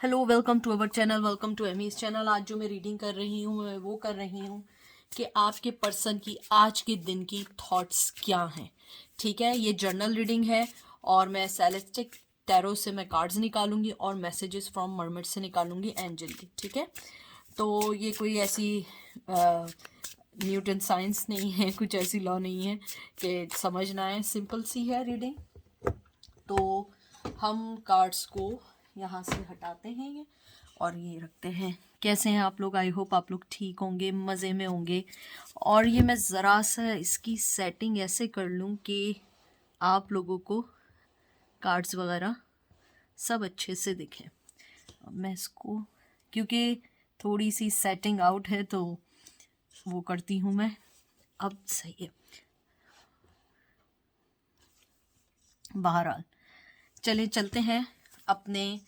Hello, welcome to our channel, welcome to Amy's channel. आज जो मैं रीडिंग कर रही हूँ मैं वो कर रही हूँ कि आपके पर्सन की आज के दिन की थॉट्स क्या हैं। ठीक है, ये जर्नल रीडिंग है और मैं सेलेस्टिक टैरो से मैं कार्ड्स निकालूंगी और मैसेजेस फ्रॉम मरमिड से निकालूंगी, एंजल की। ठीक है, तो ये कोई ऐसी न्यूटन साइंस नहीं है, कुछ ऐसी लॉ नहीं है कि समझ ना आए, सिंपल सी है रीडिंग। तो हम कार्ड्स को यहाँ से हटाते हैं ये और ये रखते हैं। कैसे हैं आप लोग? आई होप आप लोग ठीक होंगे, मज़े में होंगे। और ये मैं ज़रा सा इसकी सेटिंग ऐसे कर लूँ कि आप लोगों को कार्ड्स वगैरह सब अच्छे से दिखें। अब मैं इसको, क्योंकि थोड़ी सी सेटिंग आउट है तो वो करती हूँ मैं। अब सही है। बहरहाल चले चलते हैं अपने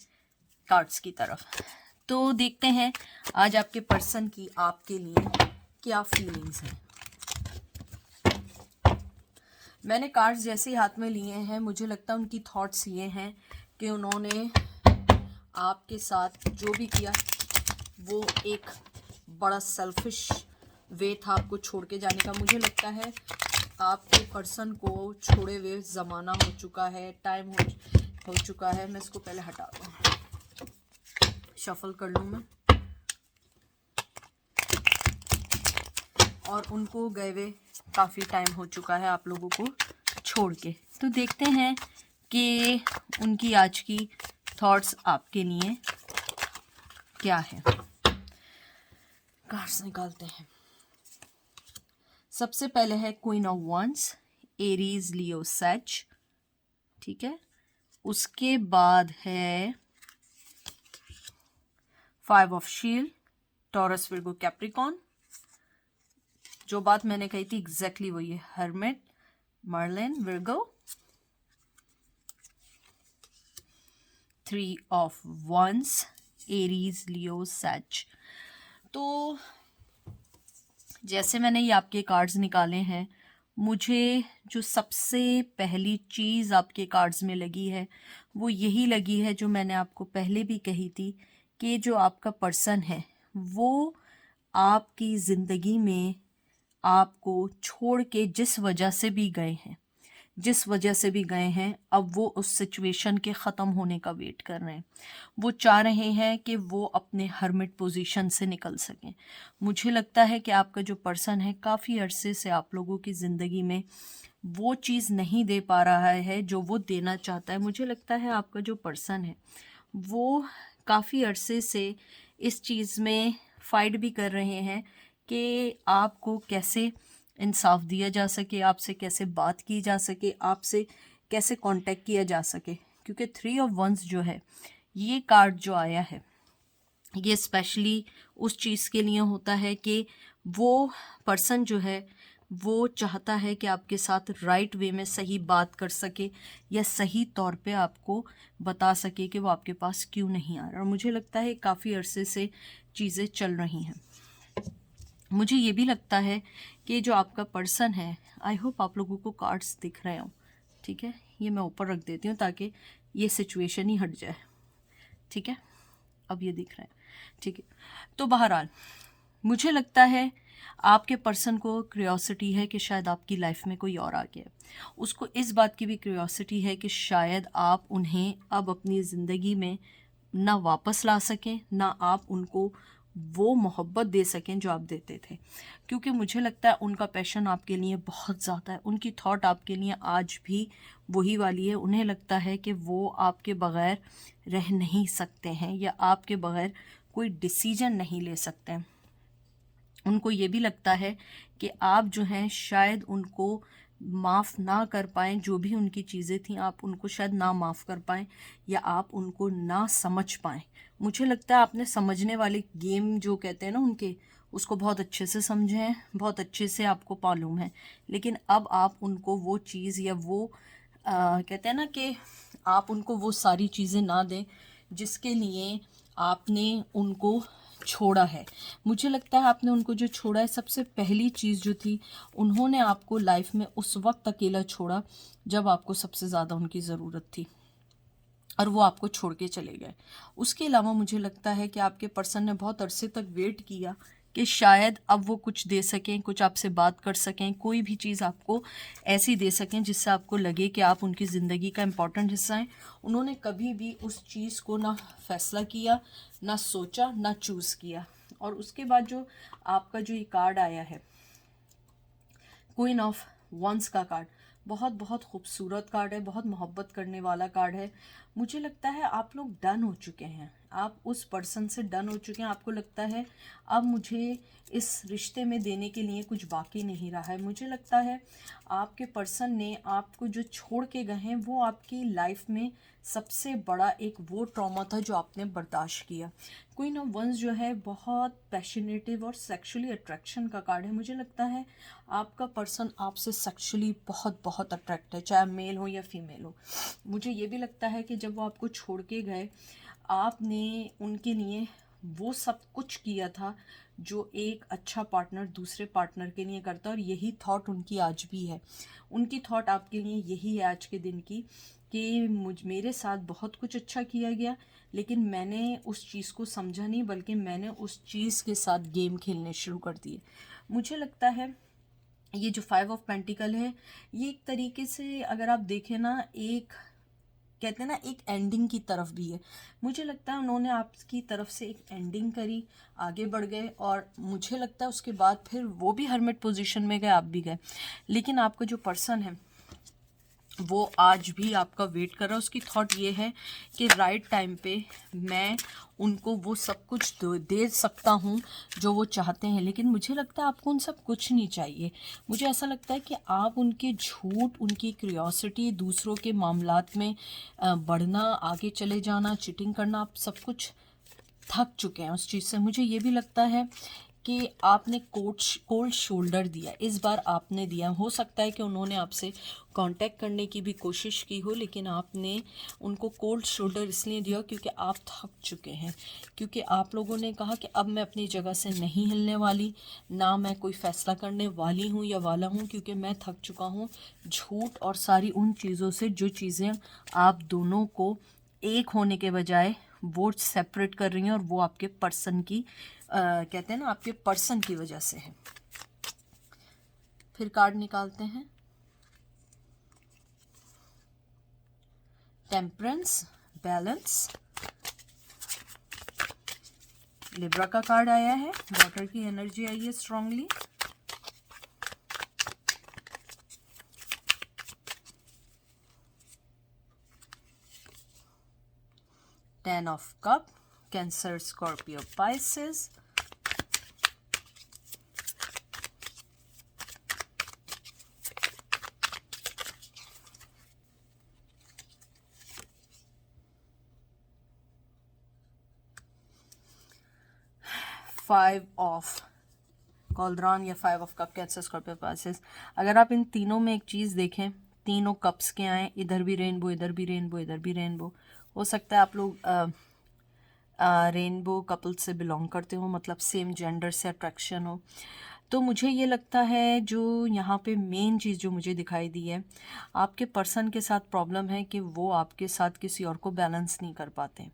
कार्ड्स की तरफ। तो देखते हैं आज आपके पर्सन की आपके लिए क्या फीलिंग्स हैं। मैंने कार्ड्स जैसे ही हाथ में लिए हैं, मुझे लगता है उनकी थॉट्स ये हैं कि उन्होंने आपके साथ जो भी किया वो एक बड़ा सेल्फिश वे था आपको छोड़ के जाने का। मुझे लगता है आपके पर्सन को छोड़े हुए ज़माना हो चुका है, टाइम हो चुका है। मैं इसको पहले हटा दूँ, शफल कर लूँ मैं। और उनको गए हुए काफ़ी टाइम हो चुका है आप लोगों को छोड़ के। तो देखते हैं कि उनकी आज की थॉट्स आपके लिए क्या है। कार्ड्स निकालते हैं। सबसे पहले है queen of wands, Aries, Leo, sage. ठीक है, उसके बाद है five of shield, Taurus, Virgo, Capricorn. जो बात मैंने कही थी एग्जैक्टली वही है, hermit, Merlin, Virgo. Three of wands, Aries, Leo, sage. तो जैसे मैंने ये आपके कार्ड्स निकाले हैं, मुझे जो सबसे पहली चीज़ आपके कार्ड्स में लगी है वो यही लगी है जो मैंने आपको पहले भी कही थी कि जो आपका पर्सन है वो आपकी ज़िंदगी में आपको छोड़ के जिस वजह से भी गए हैं, अब वो उस सिचुएशन के ख़त्म होने का वेट कर रहे हैं। वो चाह रहे हैं कि वो अपने हर्मिट पोजीशन से निकल सकें। मुझे लगता है कि आपका जो पर्सन है काफ़ी अरसे से आप लोगों की ज़िंदगी में वो चीज़ नहीं दे पा रहा है जो वो देना चाहता है। मुझे लगता है आपका जो पर्सन है वो काफ़ी अरसे से इस चीज़ में फ़ाइट भी कर रहे हैं कि आपको कैसे इंसाफ दिया जा सके, आपसे कैसे बात की जा सके, आपसे कैसे कांटेक्ट किया जा सके। क्योंकि थ्री ऑफ वंस जो है, ये कार्ड जो आया है ये स्पेशली उस चीज़ के लिए होता है कि वो पर्सन जो है वो चाहता है कि आपके साथ राइट वे में सही बात कर सके या सही तौर पे आपको बता सके कि वो आपके पास क्यों नहीं आ रहा। और मुझे लगता है काफ़ी अरसे से चीज़ें चल रही हैं। मुझे ये भी लगता है कि जो आपका पर्सन है, आई होप आप लोगों को कार्ड्स दिख रहे हो। ठीक है, ये मैं ऊपर रख देती हूँ ताकि ये सिचुएशन ही हट जाए। ठीक है, अब ये दिख रहा है। ठीक है, तो बहरहाल मुझे लगता है आपके पर्सन को क्यूरियोसिटी है कि शायद आपकी लाइफ में कोई और आ गया है। उसको इस बात की भी क्यूरियोसिटी है कि शायद आप उन्हें अब अपनी ज़िंदगी में ना वापस ला सकें, ना आप उनको वो मोहब्बत दे सकें जो आप देते थे। क्योंकि मुझे लगता है उनका पैशन आपके लिए बहुत ज़्यादा है, उनकी थॉट आपके लिए आज भी वही वाली है। उन्हें लगता है कि वो आपके बग़ैर रह नहीं सकते हैं या आपके बग़ैर कोई डिसीजन नहीं ले सकते हैं। उनको ये भी लगता है कि आप जो हैं शायद उनको माफ़ ना कर पाएँ, जो भी उनकी चीज़ें थी आप उनको शायद ना माफ़ कर पाएँ या आप उनको ना समझ पाएँ। मुझे लगता है आपने समझने वाले गेम जो कहते हैं ना उनके, उसको बहुत अच्छे से समझे हैं, बहुत अच्छे से आपको मालूम है। लेकिन अब आप उनको वो चीज़ या वो कहते हैं ना कि आप उनको वो सारी चीज़ें ना दें जिसके लिए आपने उनको छोड़ा है। मुझे लगता है आपने उनको जो छोड़ा है, सबसे पहली चीज़ जो थी, उन्होंने आपको लाइफ में उस वक्त अकेला छोड़ा जब आपको सबसे ज़्यादा उनकी ज़रूरत थी। और वो आपको छोड़ के चले गए। उसके अलावा मुझे लगता है कि आपके पर्सन ने बहुत अरसे तक वेट किया कि शायद अब वो कुछ दे सकें, कुछ आपसे बात कर सकें, कोई भी चीज़ आपको ऐसी दे सकें जिससे आपको लगे कि आप उनकी ज़िंदगी का इम्पॉर्टेंट हिस्सा हैं। उन्होंने कभी भी उस चीज़ को ना फैसला किया, ना सोचा, ना चूज़ किया। और उसके बाद जो आपका जो ये कार्ड आया है, क्वीन ऑफ वंस का कार्ड, बहुत बहुत खूबसूरत कार्ड है, बहुत मोहब्बत करने वाला कार्ड है। मुझे लगता है आप लोग डन हो चुके हैं, आप उस पर्सन से डन हो चुके हैं। आपको लगता है अब मुझे इस रिश्ते में देने के लिए कुछ बाकी नहीं रहा है। मुझे लगता है आपके पर्सन ने आपको जो छोड़ के गए हैं वो आपकी लाइफ में सबसे बड़ा एक वो ट्रॉमा था जो आपने बर्दाश्त किया। क्वीन ऑफ वंस जो है बहुत पैशनेटिव और सेक्सुअली अट्रैक्शन का कार्ड है। मुझे लगता है आपका पर्सन आपसे सेक्सुअली बहुत बहुत अट्रैक्ट है, चाहे मेल हो या फीमेल हो। मुझे ये भी लगता है कि जब वो आपको छोड़ के गए, आपने उनके लिए वो सब कुछ किया था जो एक अच्छा पार्टनर दूसरे पार्टनर के लिए करता है, और यही थॉट उनकी आज भी है। उनकी थॉट आपके लिए यही है आज के दिन की कि मेरे साथ बहुत कुछ अच्छा किया गया, लेकिन मैंने उस चीज़ को समझा नहीं, बल्कि मैंने उस चीज़ के साथ गेम खेलने शुरू कर दिए। मुझे लगता है ये जो 5 ऑफ पेंटिकल है, ये एक तरीके से अगर आप देखें ना, एक कहते हैं ना एक एंडिंग की तरफ भी है। मुझे लगता है उन्होंने आपकी तरफ से एक एंडिंग करी, आगे बढ़ गए, और मुझे लगता है उसके बाद फिर वो भी हर्मिट पोजीशन में गए, आप भी गए। लेकिन आपका जो पर्सन है वो आज भी आपका वेट कर रहा है। उसकी थॉट ये है कि राइट टाइम पे मैं उनको वो सब कुछ दे सकता हूँ जो वो चाहते हैं। लेकिन मुझे लगता है आपको उन सब कुछ नहीं चाहिए। मुझे ऐसा लगता है कि आप उनके झूठ, उनकी क्यूरियोसिटी, दूसरों के मामलात में बढ़ना, आगे चले जाना, चीटिंग करना, आप सब कुछ थक चुके हैं उस चीज़ से। मुझे ये भी लगता है कि आपने कोल्ड शोल्डर दिया, इस बार आपने दिया। हो सकता है कि उन्होंने आपसे कांटेक्ट करने की भी कोशिश की हो, लेकिन आपने उनको कोल्ड शोल्डर इसलिए दिया क्योंकि आप थक चुके हैं, क्योंकि आप लोगों ने कहा कि अब मैं अपनी जगह से नहीं हिलने वाली, ना मैं कोई फ़ैसला करने वाली हूँ या वाला हूँ, क्योंकि मैं थक चुका हूँ झूठ और सारी उन चीज़ों से जो चीज़ें आप दोनों को एक होने के बजाय वो सेपरेट कर रही हैं, और वो आपके पर्सन की कहते हैं ना आपके पर्सन की वजह से है। फिर कार्ड निकालते हैं, टेम्परेंस, बैलेंस, लिब्रा का कार्ड आया है, वाटर की एनर्जी आई है strongly, ten of cup, Cancer, Scorpio, Pisces, five of cauldron या 5 of cup, Cancer, Scorpio, Pisces. अगर आप इन तीनों में एक चीज़ देखें, तीनों कप्स के आए, इधर भी रेनबो, इधर भी रेनबो, इधर भी रेनबो। हो सकता है आप लोग रेनबो कपल से बिलोंग करते हो, मतलब सेम जेंडर से अट्रैक्शन हो। तो मुझे ये लगता है जो यहाँ पे मेन चीज़ जो मुझे दिखाई दी है, आपके पर्सन के साथ प्रॉब्लम है कि वो आपके साथ किसी और को बैलेंस नहीं कर पाते,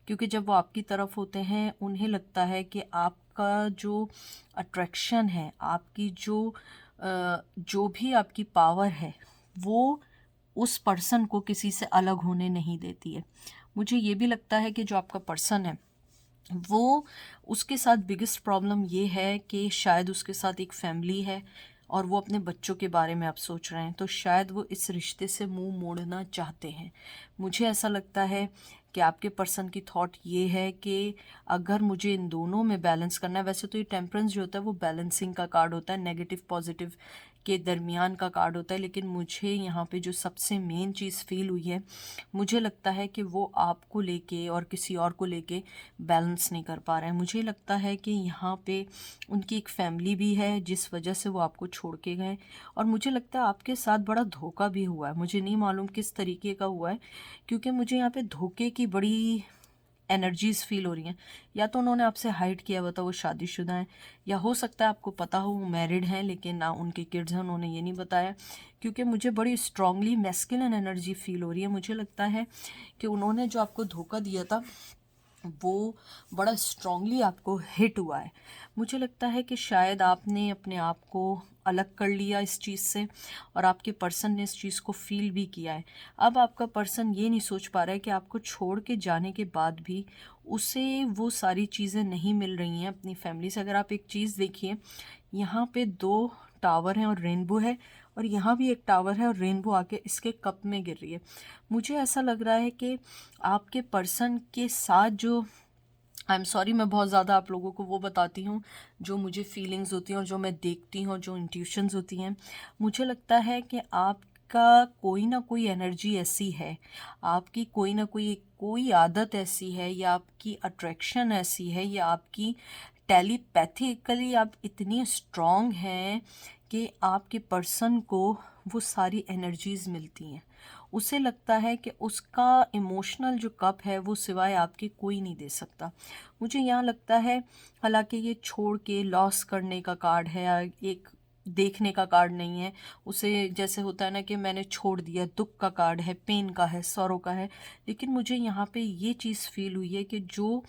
क्योंकि जब वो आपकी तरफ होते हैं उन्हें लगता है कि आपका जो अट्रैक्शन है, आपकी जो भी आपकी पावर है, वो उस पर्सन को किसी से अलग होने नहीं देती है। मुझे ये भी लगता है कि जो आपका पर्सन है वो, उसके साथ बिगेस्ट प्रॉब्लम ये है कि शायद उसके साथ एक फैमिली है और वो अपने बच्चों के बारे में आप सोच रहे हैं, तो शायद वो इस रिश्ते से मुंह मोड़ना चाहते हैं। मुझे ऐसा लगता है कि आपके पर्सन की थॉट ये है कि अगर मुझे इन दोनों में बैलेंस करना है, वैसे तो ये टेम्परेंस जो होता है वो बैलेंसिंग का कार्ड होता है, नेगेटिव पॉजिटिव के दरमियान का कार्ड होता है, लेकिन मुझे यहाँ पे जो सबसे मेन चीज़ फील हुई है, मुझे लगता है कि वो आपको लेके और किसी और को लेके बैलेंस नहीं कर पा रहे हैं। मुझे लगता है कि यहाँ पे उनकी एक फैमिली भी है जिस वजह से वो आपको छोड़ के गए, और मुझे लगता है आपके साथ बड़ा धोखा भी हुआ है। मुझे नहीं मालूम किस तरीके का हुआ है, क्योंकि मुझे यहाँ पे धोखे की बड़ी एनर्जीज फील हो रही हैं, या तो उन्होंने आपसे हाइड किया हुआ था, वो शादीशुदा हैं, या हो सकता है आपको पता हो वो मैरिड हैं लेकिन ना उनके किड्स हैं, उन्होंने ये नहीं बताया। क्योंकि मुझे बड़ी स्ट्रांगली मैस्कुलिन एनर्जी फील हो रही है। मुझे लगता है कि उन्होंने जो आपको धोखा दिया था वो बड़ा स्ट्रांगली आपको हिट हुआ है। मुझे लगता है कि शायद आपने अपने आप को अलग कर लिया इस चीज़ से, और आपके पर्सन ने इस चीज़ को फील भी किया है। अब आपका पर्सन ये नहीं सोच पा रहा है कि आपको छोड़ के जाने के बाद भी उसे वो सारी चीज़ें नहीं मिल रही हैं अपनी फैमिली से। अगर आप एक चीज़ देखिए, यहाँ पे 2 टावर हैं और रेनबो है, और यहाँ भी एक टावर है और रेनबो आके इसके कप में गिर रही है। मुझे ऐसा लग रहा है कि आपके पर्सन के साथ जो, आई एम सॉरी मैं बहुत ज़्यादा आप लोगों को वो बताती हूँ जो मुझे फीलिंग्स होती हैं और जो मैं देखती हूँ, जो इंट्यूशंस होती हैं। मुझे लगता है कि आपका कोई ना कोई एनर्जी ऐसी है, आपकी कोई ना कोई आदत ऐसी है, या आपकी अट्रैक्शन ऐसी है, या आपकी टेलीपैथिकली आप इतनी स्ट्रॉन्ग हैं कि आपके पर्सन को वो सारी एनर्जीज़ मिलती हैं। उसे लगता है कि उसका इमोशनल जो कप है वो सिवाय आपके कोई नहीं दे सकता। मुझे यहाँ लगता है, हालांकि ये छोड़ के लॉस करने का कार्ड है, या एक देखने का कार्ड नहीं है। उसे जैसे होता है ना कि मैंने छोड़ दिया, दुख का कार्ड है, पेन का है, सॉरो का है। लेकिन मुझे यहाँ पे ये चीज़ फील हुई है कि जो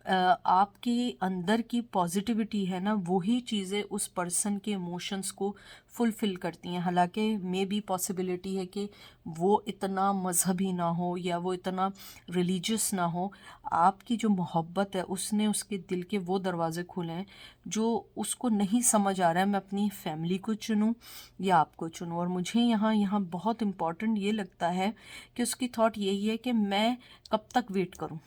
आपके अंदर की पॉजिटिविटी है ना, वही चीज़ें उस पर्सन के इमोशंस को फुलफ़िल करती हैं। हालांकि मे बी पॉसिबिलिटी है कि वो इतना मजहबी ना हो या वो इतना रिलीजियस ना हो। आपकी जो मोहब्बत है उसने उसके दिल के वो दरवाज़े खोले हैं जो उसको नहीं समझ आ रहा है मैं अपनी फैमिली को चुनूं या आपको चुनूं। और मुझे यहाँ बहुत इम्पॉर्टेंट ये लगता है कि उसकी थॉट यही है कि मैं कब तक वेट करूं,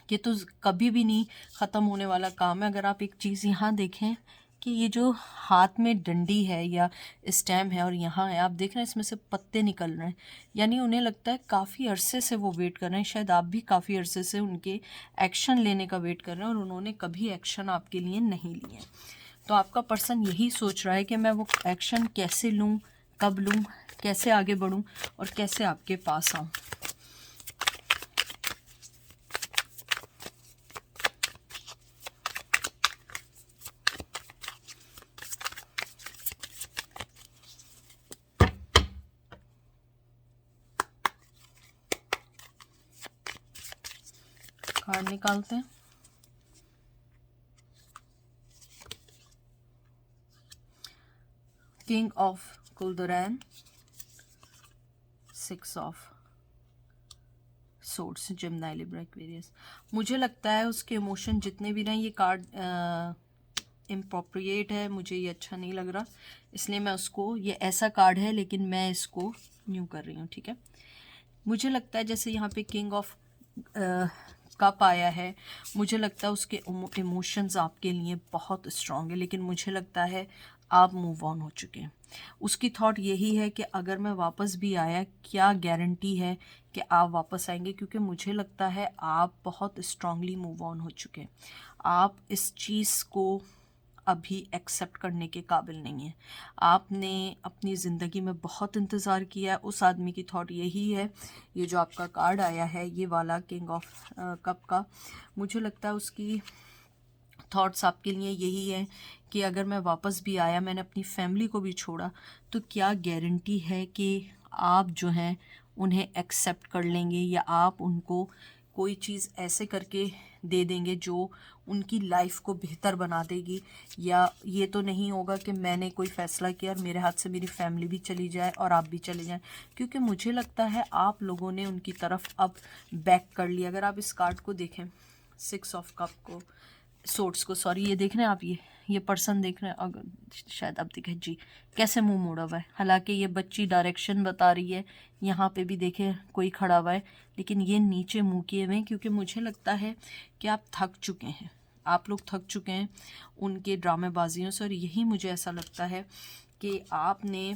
ये तो कभी भी नहीं ख़त्म होने वाला काम है। अगर आप एक चीज़ यहाँ देखें कि ये जो हाथ में डंडी है या स्टेम है और यहाँ है, आप देख रहे हैं इसमें से पत्ते निकल रहे हैं, यानी उन्हें लगता है काफ़ी अरसे से वो वेट कर रहे हैं। शायद आप भी काफ़ी अरसे से उनके एक्शन लेने का वेट कर रहे हैं और उन्होंने कभी एक्शन आपके लिए नहीं लिए। तो आपका पर्सन यही सोच रहा है कि मैं वो एक्शन कैसे लूँ, कब लूँ, कैसे आगे बढ़ूँ और कैसे आपके पास आऊँ। कार्ड निकालते हैं। King of cauldron, 6 of swords, Gemini, Libra, Aquarius. मुझे लगता है उसके इमोशन जितने भी रहे, ये कार्ड इम्प्रोप्रिएट है, मुझे ये अच्छा नहीं लग रहा, इसलिए मैं उसको, ये ऐसा कार्ड है लेकिन मैं इसको न्यू कर रही हूँ, ठीक है। मुझे लगता है जैसे यहाँ पे किंग ऑफ कप आया है, मुझे लगता है उसके इमोशंस आपके लिए बहुत स्ट्रांग है, लेकिन मुझे लगता है आप मूव ऑन हो चुके हैं। उसकी थॉट यही है कि अगर मैं वापस भी आया, क्या गारंटी है कि आप वापस आएंगे, क्योंकि मुझे लगता है आप बहुत स्ट्रांगली मूव ऑन हो चुके हैं। आप इस चीज़ को अभी एक्सेप्ट करने के काबिल नहीं है। आपने अपनी ज़िंदगी में बहुत इंतज़ार किया है। उस आदमी की थॉट यही है। ये जो आपका कार्ड आया है, ये वाला किंग ऑफ कप का, मुझे लगता है उसकी थॉट्स आपके लिए यही है कि अगर मैं वापस भी आया, मैंने अपनी फैमिली को भी छोड़ा, तो क्या गारंटी है कि आप जो हैं उन्हें एक्सेप्ट कर लेंगे, या आप उनको कोई चीज़ ऐसे करके दे देंगे जो उनकी लाइफ को बेहतर बना देगी। या ये तो नहीं होगा कि मैंने कोई फ़ैसला किया और मेरे हाथ से मेरी फैमिली भी चली जाए और आप भी चले जाएं, क्योंकि मुझे लगता है आप लोगों ने उनकी तरफ अब बैक कर लिया। अगर आप इस कार्ड को देखें, 6 ऑफ कप को, सोर्ट्स को, सॉरी, ये देख रहे हैं आप, ये पर्सन देख रहे हैं, अगर शायद आप दिखे जी कैसे मुंह मोड़ा हुआ है। हालांकि ये बच्ची डायरेक्शन बता रही है, यहाँ पे भी देखे कोई खड़ा हुआ है, लेकिन ये नीचे मुंह किए हुए हैं, क्योंकि मुझे लगता है कि आप थक चुके हैं, आप लोग थक चुके हैं उनके ड्रामेबाजियों से। और यही मुझे ऐसा लगता है कि आपने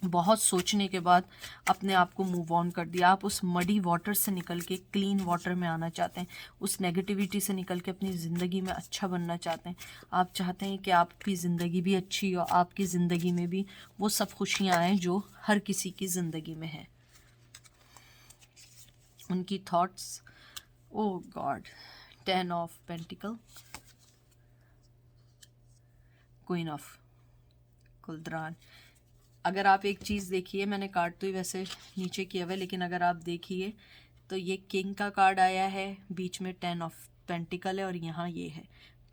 बहुत सोचने के बाद अपने आप को मूव ऑन कर दिया। आप उस मडी वाटर से निकल के क्लीन वाटर में आना चाहते हैं, उस नेगेटिविटी से निकल के अपनी ज़िंदगी में अच्छा बनना चाहते हैं। आप चाहते हैं कि आपकी ज़िंदगी भी अच्छी हो, आपकी ज़िंदगी में भी वो सब खुशियाँ आएँ जो हर किसी की ज़िंदगी में है। उनकी thoughts oh god, 10 of pentacle, queen of cauldron. अगर आप एक चीज़ देखिए, मैंने कार्ड तो ही वैसे नीचे किया हुआ है, लेकिन अगर आप देखिए तो ये किंग का कार्ड आया है, बीच में 10 ऑफ पेंटिकल है और यहाँ ये है,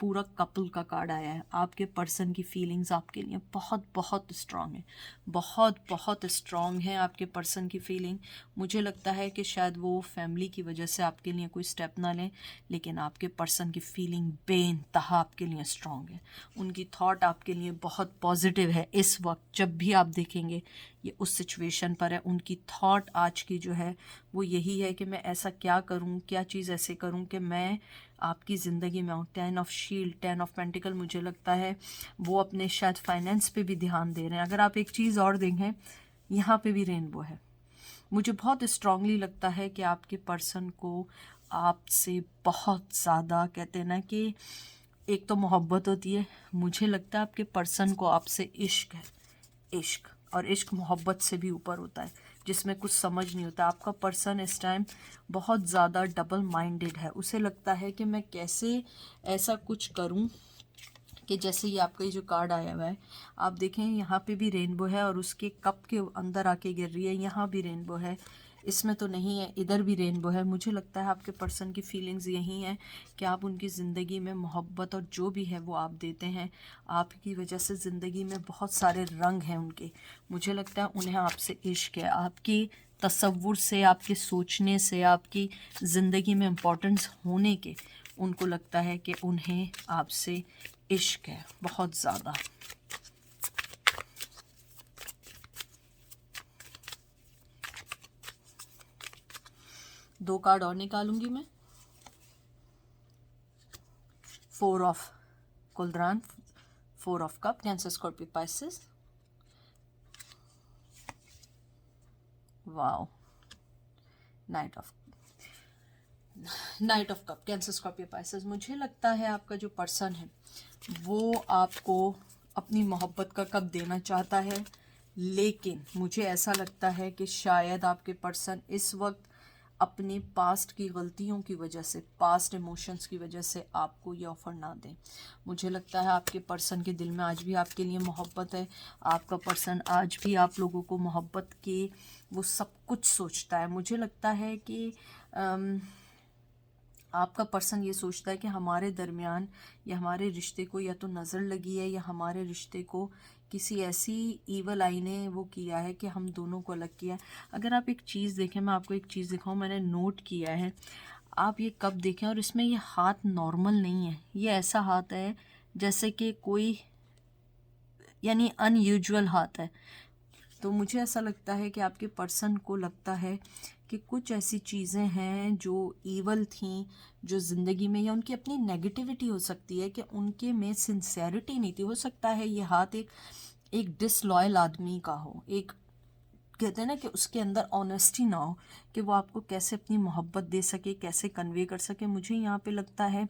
पूरा कपल का कार्ड आया है। आपके पर्सन की फीलिंग्स आपके लिए बहुत बहुत स्ट्रांग है, बहुत बहुत स्ट्रांग है आपके पर्सन की फीलिंग। मुझे लगता है कि शायद वो फैमिली की वजह से आपके लिए कोई स्टेप ना लें, लेकिन आपके पर्सन की फीलिंग बेइंतहा आपके लिए स्ट्रांग है। उनकी थॉट आपके लिए बहुत पॉजिटिव है इस वक्त। जब भी आप देखेंगे ये उस सिचुएशन पर है, उनकी थॉट आज की जो है वो यही है कि मैं ऐसा क्या करूं, क्या चीज़ ऐसे करूं कि मैं आपकी ज़िंदगी में आऊँ। 10 ऑफ शील्ड, 10 ऑफ पेंटिकल, मुझे लगता है वो अपने शायद फाइनेंस पे भी ध्यान दे रहे हैं। अगर आप एक चीज़ और देखें, यहाँ पे भी रेनबो है। मुझे बहुत स्ट्रांगली लगता है कि आपके पर्सन को आपसे बहुत ज़्यादा, कहते हैं ना कि एक तो मोहब्बत होती है, मुझे लगता है आपके पर्सन को आपसे इश्क है। इश्क, और इश्क मोहब्बत से भी ऊपर होता है, जिसमें कुछ समझ नहीं होता। आपका पर्सन इस टाइम बहुत ज़्यादा डबल माइंडेड है। उसे लगता है कि मैं कैसे ऐसा कुछ करूं कि जैसे ये आपका ये जो कार्ड आया हुआ है, आप देखें यहाँ पे भी रेनबो है और उसके कप के अंदर आके गिर रही है, यहाँ भी रेनबो है, इसमें तो नहीं है, इधर भी रेनबो है। मुझे लगता है आपके पर्सन की फीलिंग्स यही हैं कि आप उनकी ज़िंदगी में मोहब्बत और जो भी है वो आप देते हैं। आपकी वजह से ज़िंदगी में बहुत सारे रंग हैं उनके। मुझे लगता है उन्हें आपसे इश्क है, आपकी तसव्वुर से, आपके सोचने से, आपकी ज़िंदगी में इम्पोर्टेंस होने के, उनको लगता है कि उन्हें आपसे इश्क है बहुत ज़्यादा। दो कार्ड और निकालूंगी मैं। 4 of cauldron, 4 of cup, Cancer, Scorpio, Pisces. Wow, knight of cup, Cancer, Scorpio, Pisces. मुझे लगता है आपका जो पर्सन है वो आपको अपनी मोहब्बत का कप देना चाहता है, लेकिन मुझे ऐसा लगता है कि शायद आपके पर्सन इस वक्त अपने पास्ट की गलतियों की वजह से, पास्ट इमोशंस की वजह से आपको ये ऑफ़र ना दें। मुझे लगता है आपके पर्सन के दिल में आज भी आपके लिए मोहब्बत है। आपका पर्सन आज भी आप लोगों को मोहब्बत के वो सब कुछ सोचता है। मुझे लगता है कि आपका पर्सन ये सोचता है कि हमारे दरमियान या हमारे रिश्ते को या तो नज़र लगी है, या हमारे रिश्ते को किसी ऐसी ईवल आई ने वो किया है कि हम दोनों को अलग किया है। अगर आप एक चीज़ देखें, मैं आपको एक चीज़ दिखाऊं, मैंने नोट किया है, आप ये कब देखें और इसमें ये हाथ नॉर्मल नहीं है, ये ऐसा हाथ है जैसे कि कोई यानी अनयूजुअल हाथ है। तो मुझे ऐसा लगता है कि आपके पर्सन को लगता है कि कुछ ऐसी चीज़ें हैं जो ईवल थी, जो ज़िंदगी में, या उनकी अपनी नेगेटिविटी हो सकती है कि उनके में सिंसेरिटी नहीं थी। हो सकता है ये हाथ एक डिसलॉयल आदमी का हो, एक, कहते हैं ना कि उसके अंदर ऑनेस्टी ना हो कि वो आपको कैसे अपनी मोहब्बत दे सके, कैसे कन्वे कर सके। मुझे यहाँ पे लगता है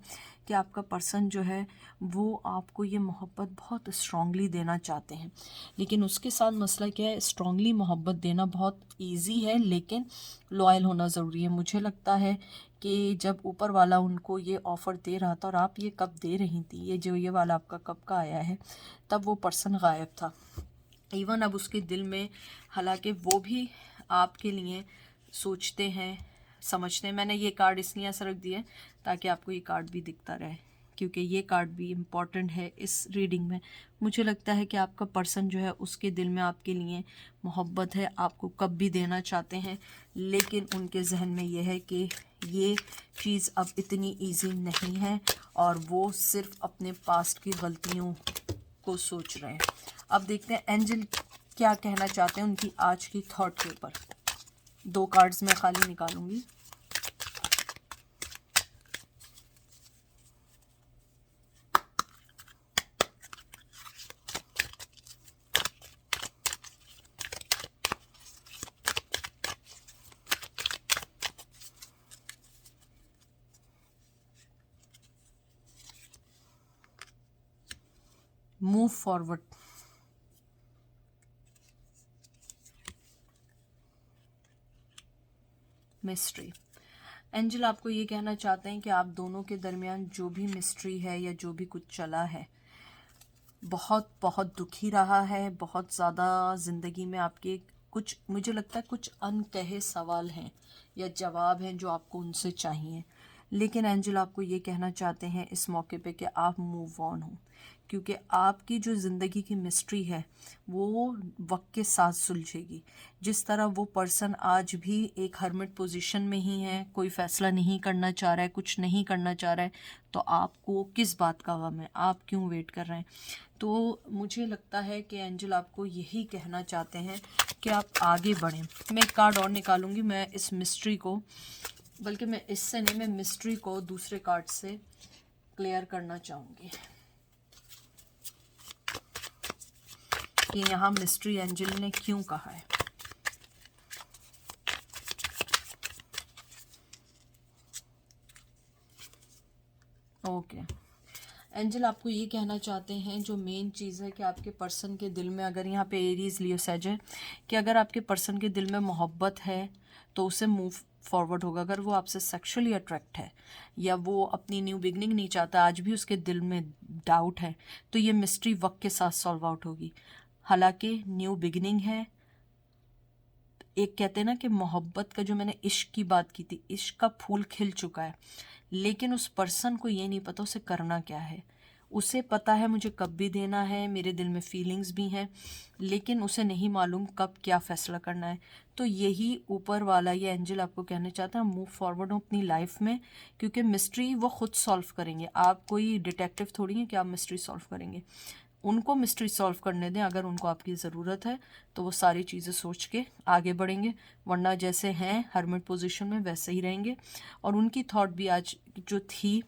कि आपका पर्सन जो है वो आपको ये मोहब्बत बहुत स्ट्रांगली देना चाहते हैं, लेकिन उसके साथ मसला क्या है, स्ट्रांगली मोहब्बत देना बहुत इजी है, लेकिन लॉयल होना ज़रूरी है। मुझे लगता है कि जब ऊपर वाला उनको ये ऑफ़र दे रहा था और आप ये कप दे रही थी, ये जो ये वाला आपका कप का आया है, तब वो पर्सन गायब था। इवन अब उसके दिल में, हालांकि वो भी आपके लिए सोचते हैं, समझते हैं। मैंने ये कार्ड इसलिए ऐसा रख दिया है ताकि आपको ये कार्ड भी दिखता रहे, क्योंकि ये कार्ड भी इम्पॉर्टेंट है इस रीडिंग में। मुझे लगता है कि आपका पर्सन जो है उसके दिल में आपके लिए मोहब्बत है, आपको कब भी देना चाहते हैं, लेकिन उनके जहन में ये है कि ये चीज़ अब इतनी ईजी नहीं है और वो सिर्फ अपने पास्ट की गलतियों को सोच रहे हैं। अब देखते हैं एंजल क्या कहना चाहते हैं उनकी आज की थॉट के ऊपर। दो कार्ड्स मैं खाली निकालूंगी। Move forward, mystery. एंजल आपको ये कहना चाहते हैं कि आप दोनों के दरमियान जो भी मिस्ट्री है या जो भी कुछ चला है, बहुत बहुत दुखी रहा है, बहुत ज़्यादा ज़िंदगी में आपके कुछ, मुझे लगता है कुछ अनकहे सवाल हैं या जवाब हैं जो आपको उनसे चाहिए। लेकिन एंजल आपको ये कहना चाहते हैं इस मौके पे कि आप मूव ऑन हो, क्योंकि आपकी जो ज़िंदगी की मिस्ट्री है वो वक्त के साथ सुलझेगी। जिस तरह वो पर्सन आज भी एक हर्मिट पोजीशन में ही है, कोई फ़ैसला नहीं करना चाह रहा है, कुछ नहीं करना चाह रहा है, तो आपको किस बात का गम है, आप क्यों वेट कर रहे हैं? तो मुझे लगता है कि एंजल आपको यही कहना चाहते हैं कि आप आगे बढ़ें। मैं एक कार्ड और निकालूंगी, मैं इस मिस्ट्री को, बल्कि मैं इससे नहीं, मैं मिस्ट्री को दूसरे कार्ड से क्लियर करना चाहूँगी कि यहाँ मिस्ट्री एंजल ने क्यों कहा है। ओके एंजल आपको ये कहना चाहते हैं, जो मेन चीज़ है कि आपके पर्सन के दिल में, अगर यहाँ पे एरीज लियो सेज है, कि अगर आपके पर्सन के दिल में मोहब्बत है तो उसे मूव फॉरवर्ड होगा। अगर वो आपसे सेक्सुअली अट्रैक्ट है या वो अपनी न्यू बिगनिंग नहीं चाहता, आज भी उसके दिल में डाउट है, तो ये मिस्ट्री वक्त के साथ सॉल्व आउट होगी। हालांकि न्यू बिगनिंग है, एक कहते हैं ना कि मोहब्बत का, जो मैंने इश्क की बात की थी, इश्क का फूल खिल चुका है, लेकिन उस पर्सन को ये नहीं पता उसे करना क्या है। उसे पता है मुझे कब भी देना है, मेरे दिल में फीलिंग्स भी हैं, लेकिन उसे नहीं मालूम कब क्या फ़ैसला करना है। तो यही ऊपर वाला ये एंजल आपको कहना चाहता है, मूव फॉरवर्ड हो अपनी लाइफ में, क्योंकि मिस्ट्री वो खुद सॉल्व करेंगे। आप कोई डिटेक्टिव थोड़ी हैं कि आप मिस्ट्री सॉल्व करेंगे, उनको मिस्ट्री सॉल्व करने दें। अगर उनको आपकी ज़रूरत है तो वो सारी चीज़ें सोच के आगे बढ़ेंगे, वरना जैसे हैं हर्मिट पोजीशन में वैसे ही रहेंगे। और उनकी थॉट भी आज जो थी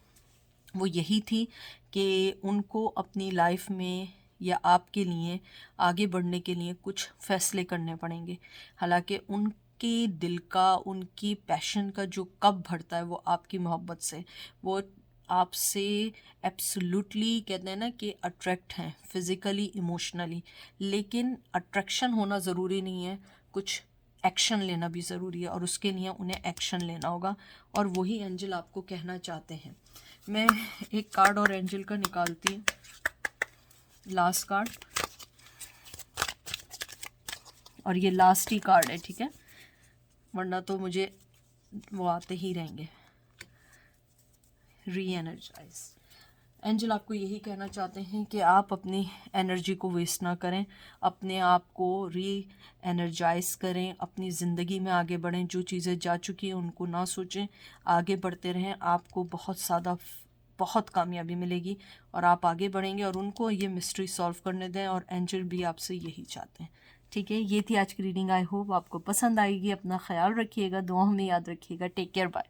वो यही थी कि उनको अपनी लाइफ में या आपके लिए आगे बढ़ने के लिए कुछ फ़ैसले करने पड़ेंगे। हालांकि उनके दिल का, उनकी पैशन का जो कब भरता है वो आपकी मोहब्बत से, वो आपसे एब्सोल्युटली कहते हैं ना कि अट्रैक्ट हैं फिज़िकली, इमोशनली। लेकिन अट्रैक्शन होना ज़रूरी नहीं है, कुछ एक्शन लेना भी ज़रूरी है, और उसके लिए उन्हें एक्शन लेना होगा, और वही एंजल आपको कहना चाहते हैं। मैं एक कार्ड और एंजल का निकालती हूँ, लास्ट कार्ड, और ये लास्ट ही कार्ड है, ठीक है, वरना तो मुझे वो आते ही रहेंगे। री एनर्जाइज। एंजल आपको यही कहना चाहते हैं कि आप अपनी एनर्जी को वेस्ट ना करें, अपने आप को री एनर्जाइज करें, अपनी ज़िंदगी में आगे बढ़ें, जो चीज़ें जा चुकी हैं उनको ना सोचें, आगे बढ़ते रहें। आपको बहुत कामयाबी मिलेगी और आप आगे बढ़ेंगे, और उनको ये मिस्ट्री सॉल्व करने दें, और एंजल भी आपसे यही चाहते हैं। ठीक है, ये थी आज की रीडिंग। आई होप आपको पसंद आएगी। अपना ख्याल रखिएगा, दुआ में याद रखिएगा। Take care, bye.